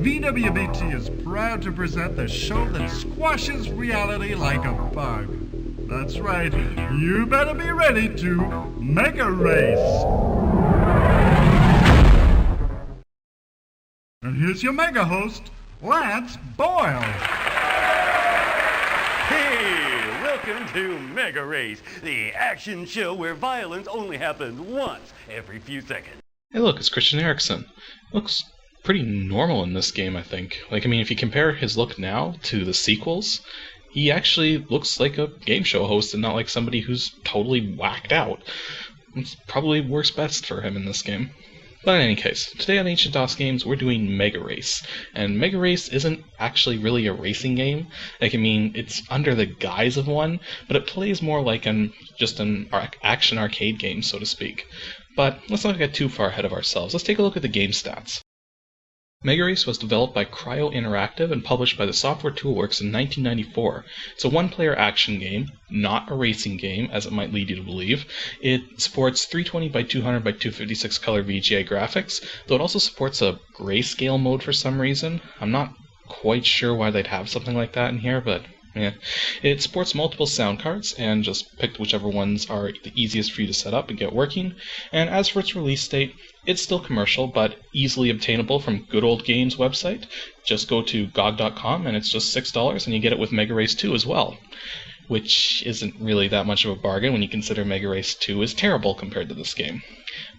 VWBT is proud to present the show that squashes reality like a bug. That's right, you better be ready to MegaRace. And here's your mega host, Lance Boyle. Hey, welcome to MegaRace, the action show where violence only happens once every few seconds. Hey look, it's Christian Eriksen. Looks pretty normal in this game, I think. If you compare his look now to the sequels, he actually looks like a game show host and not like somebody who's totally whacked out. It probably works best for him in this game. But in any case, today on Ancient DOS Games, we're doing MegaRace. And MegaRace isn't actually really a racing game. It's under the guise of one, but it plays more like just an action arcade game, so to speak. But let's not get too far ahead of ourselves. Let's take a look at the game stats. MegaRace was developed by Cryo Interactive and published by the Software Toolworks in 1994. It's a one-player action game, not a racing game, as it might lead you to believe. It supports 320 by 200 by 256 color VGA graphics, though it also supports a grayscale mode for some reason. I'm not quite sure why they'd have something like that in here, but yeah. It supports multiple sound cards, and just pick whichever ones are the easiest for you to set up and get working. And as for its release date, it's still commercial, but easily obtainable from Good Old Games website. Just go to GOG.com and it's just $6, and you get it with MegaRace 2 as well. Which isn't really that much of a bargain when you consider MegaRace 2 is terrible compared to this game.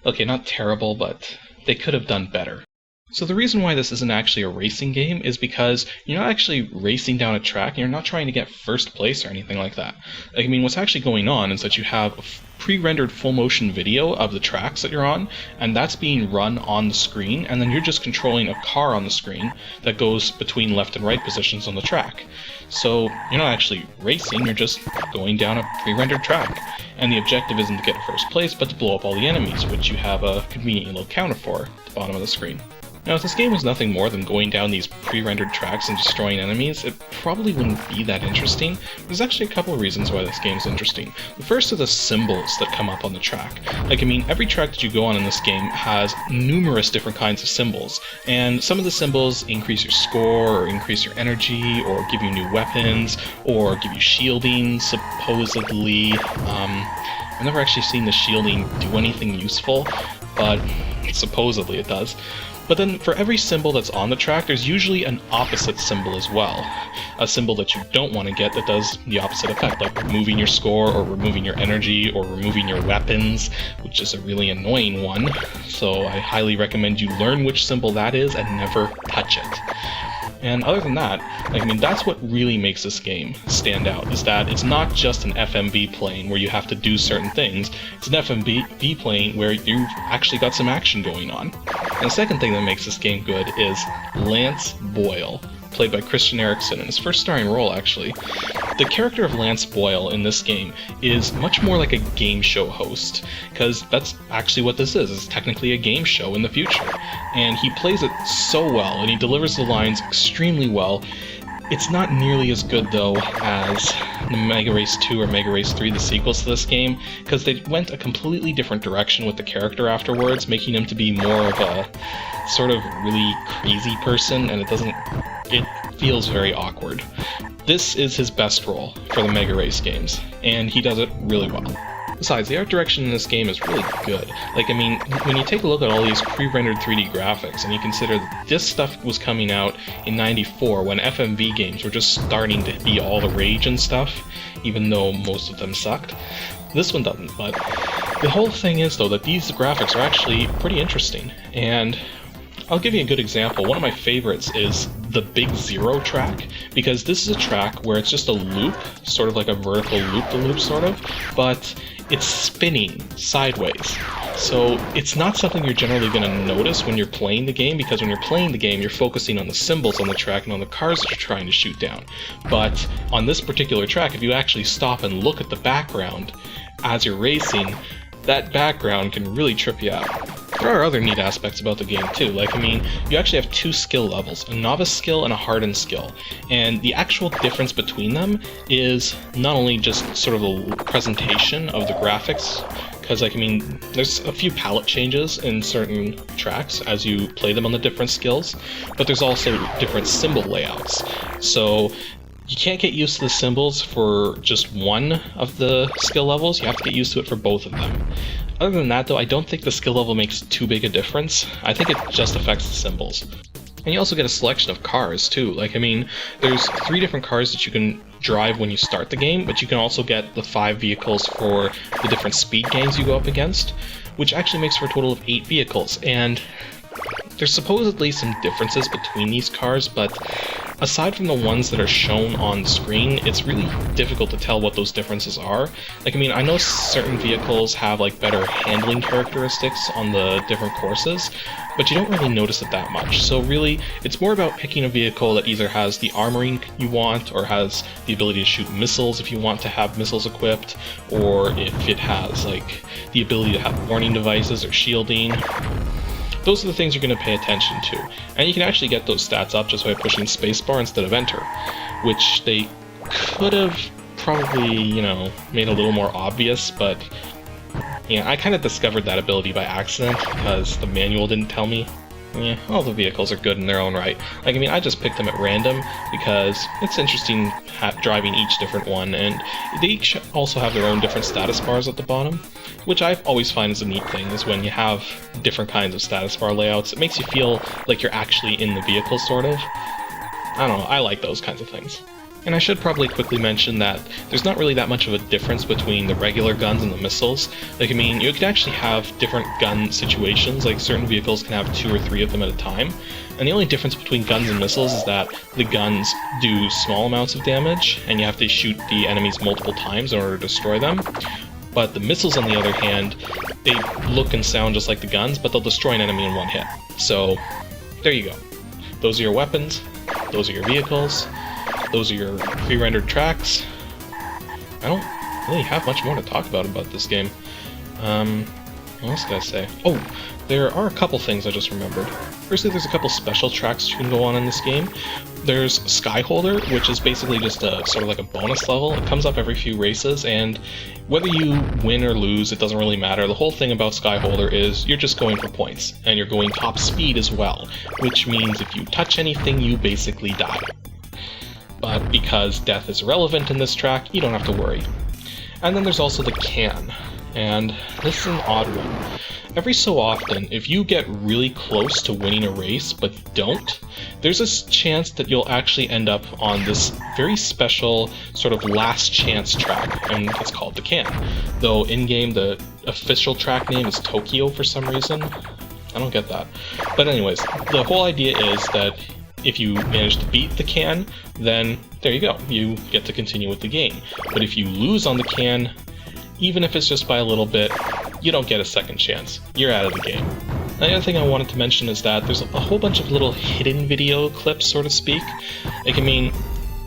Okay, not terrible, but they could have done better. So the reason why this isn't actually a racing game is because you're not actually racing down a track, and you're not trying to get first place or anything like that. What's actually going on is that you have a pre-rendered full motion video of the tracks that you're on, and that's being run on the screen, and then you're just controlling a car on the screen that goes between left and right positions on the track. So you're not actually racing, you're just going down a pre-rendered track. And the objective isn't to get first place, but to blow up all the enemies, which you have a convenient little counter for at the bottom of the screen. Now, if this game was nothing more than going down these pre-rendered tracks and destroying enemies, it probably wouldn't be that interesting. There's actually a couple of reasons why this game's interesting. The first are the symbols that come up on the track. Every track that you go on in this game has numerous different kinds of symbols, and some of the symbols increase your score, or increase your energy, or give you new weapons, or give you shielding, supposedly. I've never actually seen the shielding do anything useful, but supposedly it does. But then for every symbol that's on the track, there's usually an opposite symbol as well. A symbol that you don't want to get that does the opposite effect, like removing your score, or removing your energy, or removing your weapons, which is a really annoying one. So I highly recommend you learn which symbol that is and never touch it. And other than that, that's what really makes this game stand out, is that it's not just an FMV plane where you have to do certain things, it's an FMV plane where you've actually got some action going on. And the second thing that makes this game good is Lance Boyle, played by Christian Eriksen, in his first starring role actually. The character of Lance Boyle in this game is much more like a game show host, because that's actually what this is. It's technically a game show in the future. And he plays it so well, and he delivers the lines extremely well. It's not nearly as good, though, as MegaRace 2 or MegaRace 3, the sequels to this game, because they went a completely different direction with the character afterwards, making him to be more of a sort of really crazy person, and it feels very awkward. This is his best role for the MegaRace games, and he does it really well. Besides, the art direction in this game is really good. When you take a look at all these pre-rendered 3D graphics, and you consider that this stuff was coming out in '94 when FMV games were just starting to be all the rage and stuff, even though most of them sucked. This one doesn't, but the whole thing is, though, that these graphics are actually pretty interesting, and I'll give you a good example. One of my favorites is the Big Zero track, because this is a track where it's just a loop, sort of like a vertical loop-to-loop sort of, but it's spinning sideways. So it's not something you're generally going to notice when you're playing the game, because when you're playing the game, you're focusing on the symbols on the track and on the cars that you're trying to shoot down. But on this particular track, if you actually stop and look at the background as you're racing, that background can really trip you out. There are other neat aspects about the game too, you actually have two skill levels, a novice skill and a hardened skill, and the actual difference between them is not only just sort of a presentation of the graphics, because like, I mean, there's a few palette changes in certain tracks as you play them on the different skills, but there's also different symbol layouts. So you can't get used to the symbols for just one of the skill levels, you have to get used to it for both of them. Other than that though, I don't think the skill level makes too big a difference. I think it just affects the symbols. And you also get a selection of cars too. Like, I mean, there's 3 different cars that you can drive when you start the game, but you can also get the 5 vehicles for the different speed gangs you go up against, which actually makes for a total of 8 vehicles. And there's supposedly some differences between these cars, but aside from the ones that are shown on the screen, it's really difficult to tell what those differences are. Like, I mean, I know certain vehicles have like better handling characteristics on the different courses, but you don't really notice it that much. So really, it's more about picking a vehicle that either has the armoring you want, or has the ability to shoot missiles if you want to have missiles equipped, or if it has like the ability to have warning devices or shielding. Those are the things you're going to pay attention to, and you can actually get those stats up just by pushing spacebar instead of enter, which they could have probably, you know, made a little more obvious, but yeah, I kind of discovered that ability by accident because the manual didn't tell me. Yeah, all the vehicles are good in their own right. Like, I mean, I just picked them at random because it's interesting driving each different one, and they each also have their own different status bars at the bottom, which I always find is a neat thing, is when you have different kinds of status bar layouts, it makes you feel like you're actually in the vehicle, sort of. I don't know, I like those kinds of things. And I should probably quickly mention that there's not really that much of a difference between the regular guns and the missiles. Like, I mean, you can actually have different gun situations, like certain vehicles can have 2 or 3 of them at a time. And the only difference between guns and missiles is that the guns do small amounts of damage, and you have to shoot the enemies multiple times in order to destroy them. But the missiles, on the other hand, they look and sound just like the guns, but they'll destroy an enemy in one hit. So, there you go. Those are your weapons, those are your vehicles, those are your pre-rendered tracks. I don't really have much more to talk about this game. What else can I say? Oh, there are a couple things I just remembered. Firstly, there's a couple special tracks you can go on in this game. There's Skyholder, which is basically just a sort of like a bonus level. It comes up every few races, and whether you win or lose, it doesn't really matter. The whole thing about Skyholder is you're just going for points, and you're going top speed as well, which means if you touch anything, you basically die. But because death is irrelevant in this track, you don't have to worry. And then there's also the can, and this is an odd one. Every so often, if you get really close to winning a race but don't, there's a chance that you'll actually end up on this very special sort of last chance track, and it's called the can. Though in-game the official track name is Tokyo for some reason. I don't get that. But anyways, the whole idea is that if you manage to beat the can, then there you go, you get to continue with the game. But if you lose on the can, even if it's just by a little bit, you don't get a second chance. You're out of the game. The other thing I wanted to mention is that there's a whole bunch of little hidden video clips, so to speak. Like, I mean,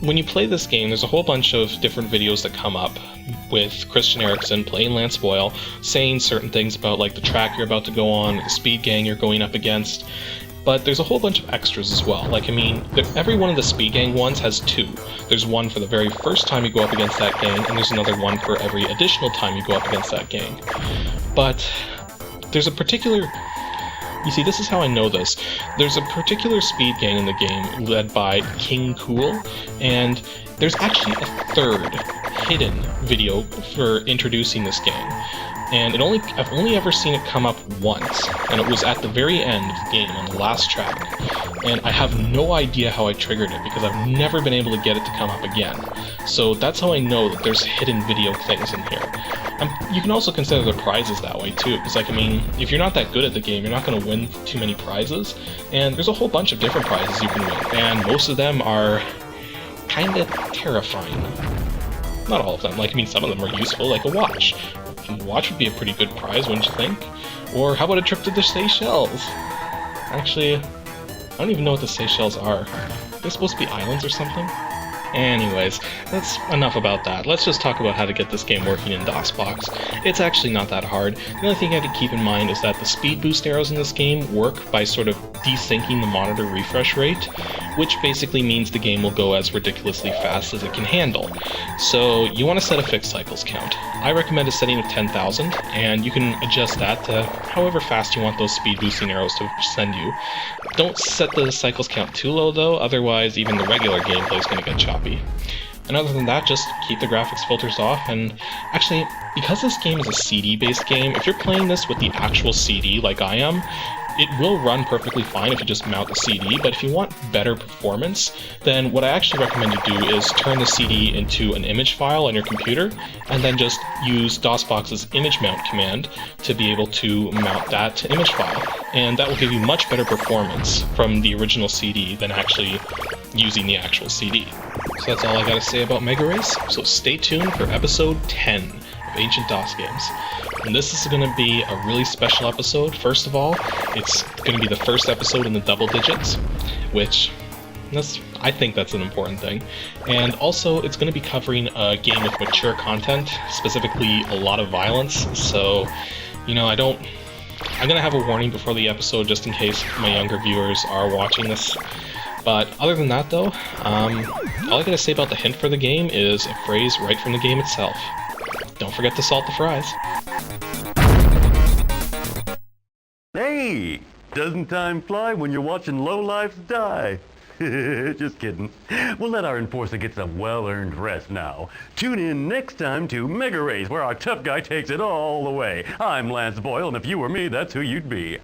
when you play this game, there's a whole bunch of different videos that come up with Christian Eriksen playing Lance Boyle, saying certain things about like the track you're about to go on, the speed gang you're going up against. But there's a whole bunch of extras as well. Like, I mean, every one of the speed gang ones has 2. There's one for the very first time you go up against that gang, and there's another one for every additional time you go up against that gang. But there's a particular... You see, this is how I know this. There's a particular speed gang in the game led by King Cool, and there's actually a 3rd hidden video for introducing this gang. And I've only ever seen it come up once, and it was at the very end of the game on the last track. And I have no idea how I triggered it, because I've never been able to get it to come up again. So that's how I know that there's hidden video things in here. You can also consider the prizes that way too, because like, I mean, if you're not that good at the game, you're not going to win too many prizes, and there's a whole bunch of different prizes you can win, and most of them are kinda terrifying. Not all of them, like, I mean, some of them are useful, like a watch. A watch would be a pretty good prize, wouldn't you think? Or how about a trip to the Seychelles? Actually, I don't even know what the Seychelles are. They're supposed to be islands or something? Anyways, that's enough about that. Let's just talk about how to get this game working in DOSBox. It's actually not that hard. The only thing you have to keep in mind is that the speed boost arrows in this game work by sort of desyncing the monitor refresh rate, which basically means the game will go as ridiculously fast as it can handle. So you want to set a fixed cycles count. I recommend a setting of 10,000, and you can adjust that to however fast you want those speed boosting arrows to send you. Don't set the cycles count too low though, otherwise even the regular gameplay is going to get choppy. And other than that, just keep the graphics filters off, and actually, because this game is a CD-based game, if you're playing this with the actual CD like I am, it will run perfectly fine if you just mount the CD, but if you want better performance, then what I actually recommend you do is turn the CD into an image file on your computer, and then just use DOSBox's image mount command to be able to mount that to image file. And that will give you much better performance from the original CD than actually using the actual CD. So that's all I gotta say about MegaRace, so stay tuned for episode 10 of Ancient DOS Games. And this is going to be a really special episode. First of all, it's going to be the first episode in the double digits, which I think that's an important thing. And also, it's going to be covering a game with mature content, specifically a lot of violence. So, I'm going to have a warning before the episode just in case my younger viewers are watching this. But other than that, though, all I gotta say about the hint for the game is a phrase right from the game itself. Don't forget to salt the fries. Hey, doesn't time fly when you're watching lowlifes die? Just kidding. We'll let our enforcer get some well-earned rest now. Tune in next time to MegaRace, where our tough guy takes it all the way. I'm Lance Boyle, and if you were me, that's who you'd be.